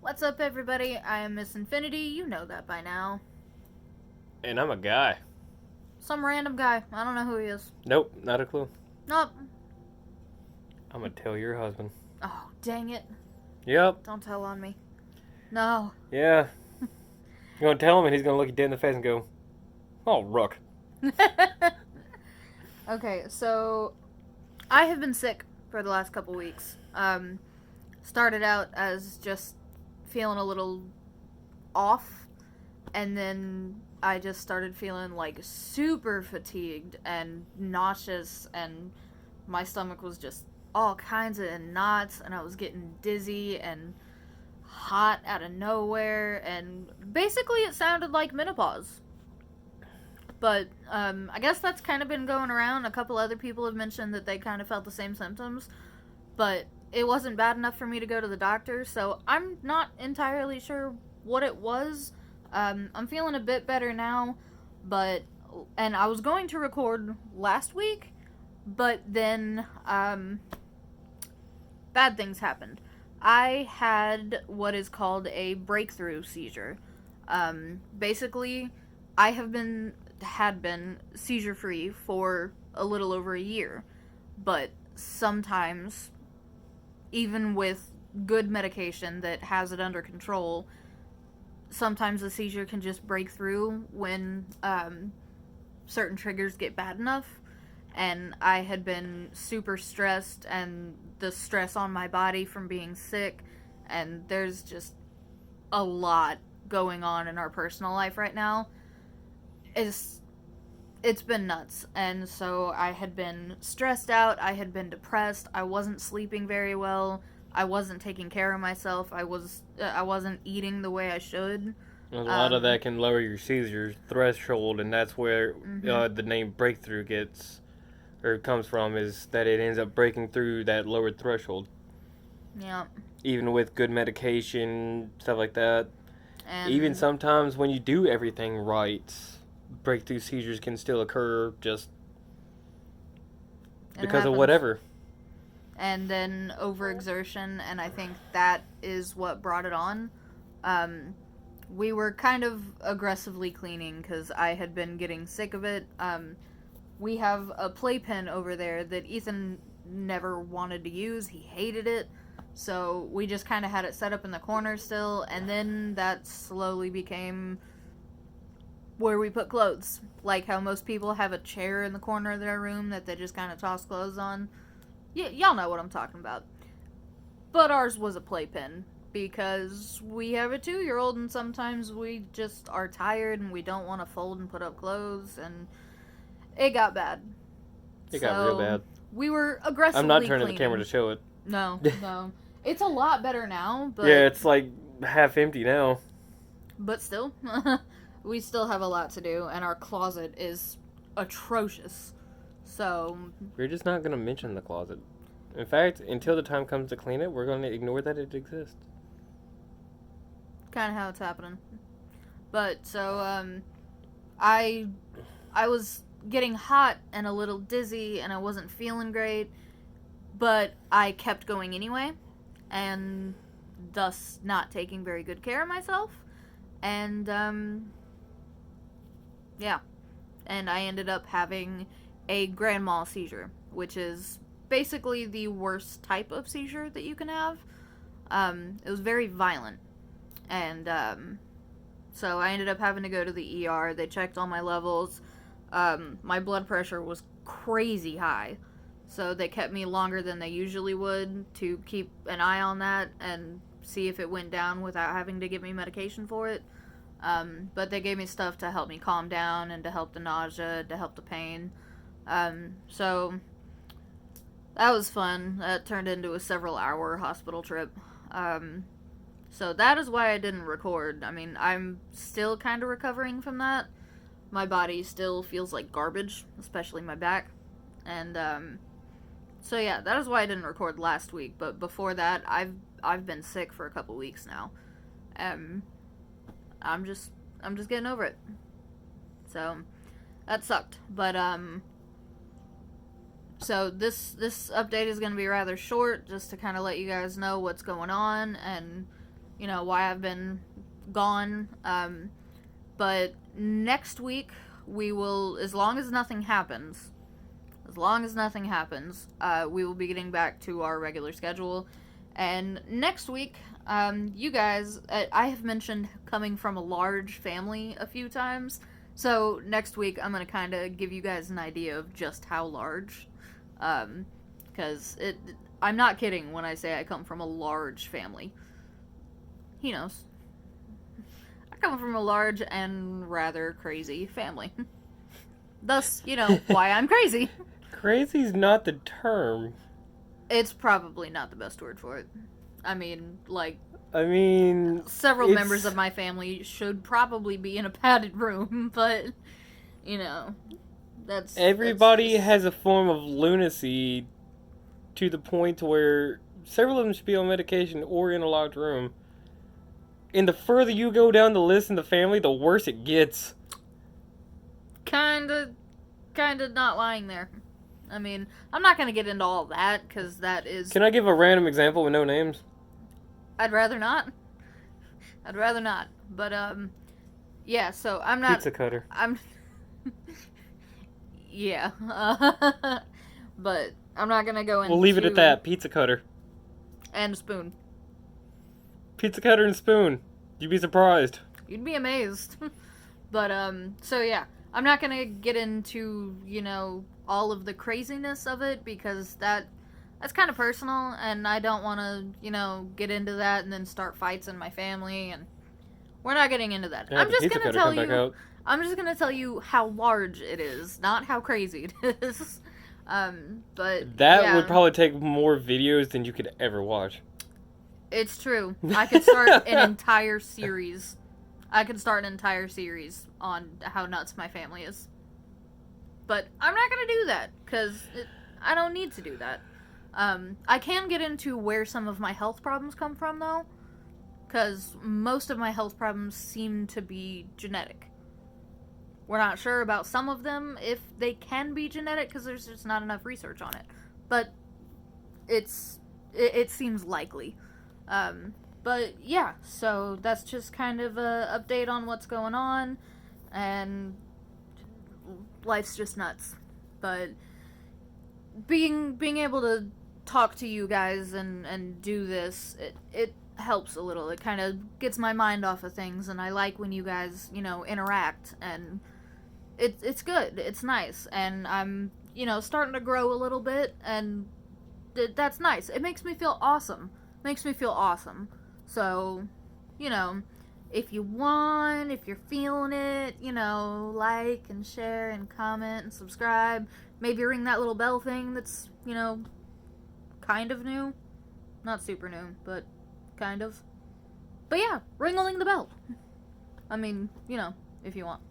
What's up, everybody? I am Msinfinity. You know that by now. And I'm a guy. Some random guy. I don't know who he is. Nope, not a clue. Nope. I'm gonna tell your husband. Oh, dang it. Yep. Don't tell on me. No. Yeah. You're gonna tell him and he's gonna look you dead in the face and go, "Oh, Ruck." Okay, so I have been sick for the last couple weeks. Started out as just feeling a little off, and then I just started feeling like super fatigued and nauseous, and my stomach was just all kinds of in knots, and I was getting dizzy and hot out of nowhere, and basically it sounded like menopause. But I guess that's kind of been going around. A couple other people have mentioned that they kind of felt the same symptoms, but it wasn't bad enough for me to go to the doctor, so I'm not entirely sure what it was. I'm feeling a bit better now, and I was going to record last week, but then bad things happened. I had what is called a breakthrough seizure. Basically, I had been seizure free for a little over a year, but sometimes, even with good medication that has it under control, sometimes the seizure can just break through when certain triggers get bad enough. And I had been super stressed, and the stress on my body from being sick, and there's just a lot going on in our personal life right now. It's been nuts. And so I had been stressed out, I had been depressed, I wasn't sleeping very well, I wasn't taking care of myself, I wasn't eating the way I should. A lot of that can lower your seizure threshold, and that's where the name breakthrough comes from, is that it ends up breaking through that lowered threshold. Yeah. Even with good medication, stuff like that. And Even sometimes when you do everything right, breakthrough seizures can still occur just because of whatever. And then overexertion, and I think that is what brought it on. We were kind of aggressively cleaning because I had been getting sick of it. We have a playpen over there that Ethan never wanted to use. He hated it. So we just kind of had it set up in the corner still, and then that slowly became where we put clothes. Like how most people have a chair in the corner of their room that they just kind of toss clothes on. Y'all know what I'm talking about. But ours was a playpen, because we have a 2-year-old, and sometimes we just are tired and we don't want to fold and put up clothes, and it got bad. It got real bad. We were aggressively I'm not turning cleaning. the camera to show it. No. It's a lot better now, but... Yeah, it's like half empty now. But still, we still have a lot to do, and our closet is atrocious. So... We're just not going to mention the closet. In fact, until the time comes to clean it, we're going to ignore that it exists. Kind of how it's happening. But, so, I was getting hot and a little dizzy, and I wasn't feeling great, but I kept going anyway, and thus not taking very good care of myself, and, yeah. And I ended up having a grand mal seizure, which is basically the worst type of seizure that you can have. It was very violent, and, so I ended up having to go to the ER. They checked all my levels. My blood pressure was crazy high, so they kept me longer than they usually would to keep an eye on that and see if it went down without having to give me medication for it. But they gave me stuff to help me calm down and to help the nausea, to help the pain. So that was fun. That turned into a several-hour hospital trip. So that is why I didn't record. I mean, I'm still kind of recovering from that. My body still feels like garbage, especially my back. And, so yeah, that is why I didn't record last week. But before that, I've been sick for a couple weeks now. I'm just getting over it. So, that sucked. But, so this update is going to be rather short, just to kind of let you guys know what's going on, and why I've been gone. But next week we will, as long as nothing happens, we will be getting back to our regular schedule. And next week, you guys, I have mentioned coming from a large family a few times. So next week, I'm going to kind of give you guys an idea of just how large. Because I'm not kidding when I say I come from a large family. He knows. I come from a large and rather crazy family. Thus, why I'm crazy. Crazy's not the term. It's probably not the best word for it. Several members of my family should probably be in a padded room, but, Everybody has a form of lunacy to the point where several of them should be on medication or in a locked room. And the further you go down the list in the family, the worse it gets. Kinda not lying there. I'm not gonna get into all that, because that is... Can I give a random example with no names? I'd rather not. But, yeah, so I'm not... Pizza cutter. Yeah. But I'm not gonna go into... We'll leave it at that. Pizza cutter. And spoon. Pizza cutter and spoon. You'd be surprised. You'd be amazed. But, so yeah. I'm not gonna get into, all of the craziness of it, because that's kind of personal, and I don't want to, get into that and then start fights in my family, and we're not getting into that. Yeah, I'm just gonna tell you how large it is, not how crazy it is. But that would probably take more videos than you could ever watch. It's true. I could start an entire series. On how nuts my family is. But I'm not going to do that, because I don't need to do that. I can get into where some of my health problems come from, though, because most of my health problems seem to be genetic. We're not sure about some of them, if they can be genetic, because there's just not enough research on it. But it seems likely. But yeah, so that's just kind of a update on what's going on, and life's just nuts. But being able to talk to you guys and do this, it helps a little. It kind of gets my mind off of things, and I like when you guys, interact, and it's good. It's nice, and I'm, starting to grow a little bit, and that's nice. It makes me feel awesome. So, if you want, if you're feeling it, like and share and comment and subscribe. Maybe ring that little bell thing that's, kind of new. Not super new, but kind of. But yeah, ring-a-ling the bell. If you want.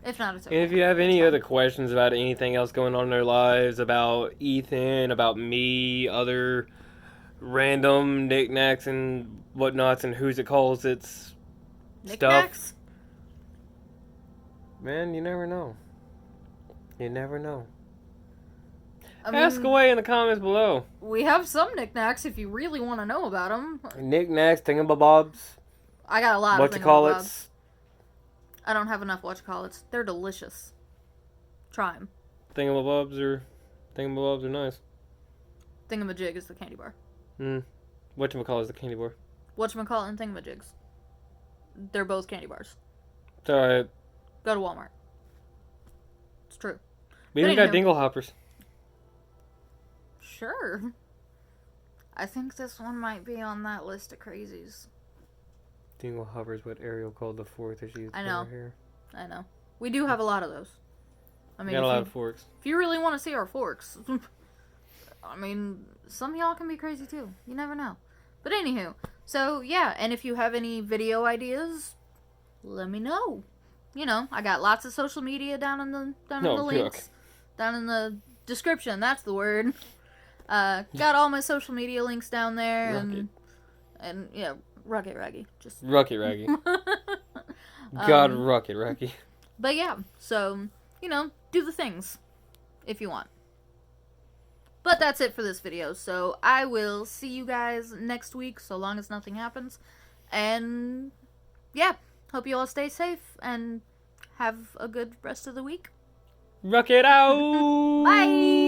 If not, it's okay. And if you have any other questions about anything else going on in their lives, about Ethan, about me, other random knickknacks and whatnots and who's it calls its stuff. Man, you never know. Ask away in the comments below. We have some knickknacks if you really want to know about them. Knickknacks, thingamabobs. I got a lot of whatchamacallits. I don't have enough whatchamacallits. They're delicious. Try them. Thingamabobs are nice. Thingamajig is the candy bar. Whatchamacallit is the candy bar. Whatchamacallit and thingamajigs. They're both candy bars. It's alright. Go to Walmart. It's true. We even got dingle hoppers. Sure. I think this one might be on that list of crazies. Dingle hoppers, what Ariel called the fork that she used I know. her hair. I know. We do have a lot of those. We got a lot of forks. If you really want to see our forks, some of y'all can be crazy too. You never know. But anywho, so yeah, and if you have any video ideas, let me know. I got lots of social media down in the links. Down in the description, that's the word. Got all my social media links down there, and yeah, Ruck it Raggy. Just Ruck it Raggy. God, Ruck it Raggy. But yeah, so do the things if you want. But that's it for this video. So I will see you guys next week, so long as nothing happens. And yeah, hope you all stay safe and have a good rest of the week. Rock it out! Bye!